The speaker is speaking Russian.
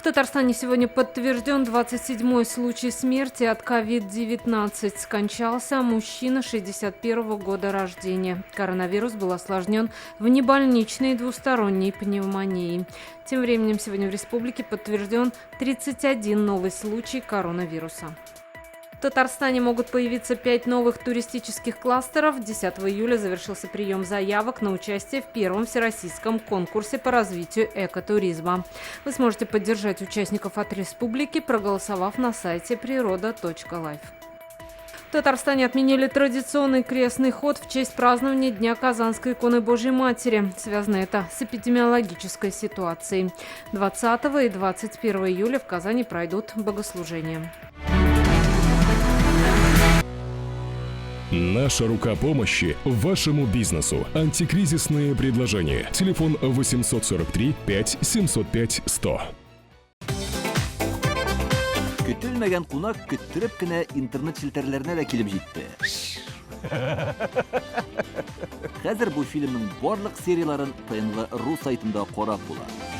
В Татарстане сегодня подтвержден 27-й случай смерти от COVID-19. Скончался мужчина 61 года рождения. Коронавирус был осложнен внебольничной двусторонней пневмонией. Тем временем сегодня в республике подтвержден 31 новый случай коронавируса. В Татарстане могут появиться 5 новых туристических кластеров. 10 июля завершился прием заявок на участие в первом всероссийском конкурсе по развитию экотуризма. Вы сможете поддержать участников от республики, проголосовав на сайте природа.life. В Татарстане отменили традиционный крестный ход в честь празднования Дня Казанской иконы Божьей Матери. Связано это с эпидемиологической ситуацией. 20 и 21 июля в Казани пройдут богослужения. Наша рука помощи вашему бизнесу. Антикризисные предложения. Телефон 843 5 705 100. Көтелмәгән кунак көттөреп кенә интернет челтәрләренә дә килеп җитте. Хәзер бу фильмның барлык серияларын ТНВ.ру сайтында карап була.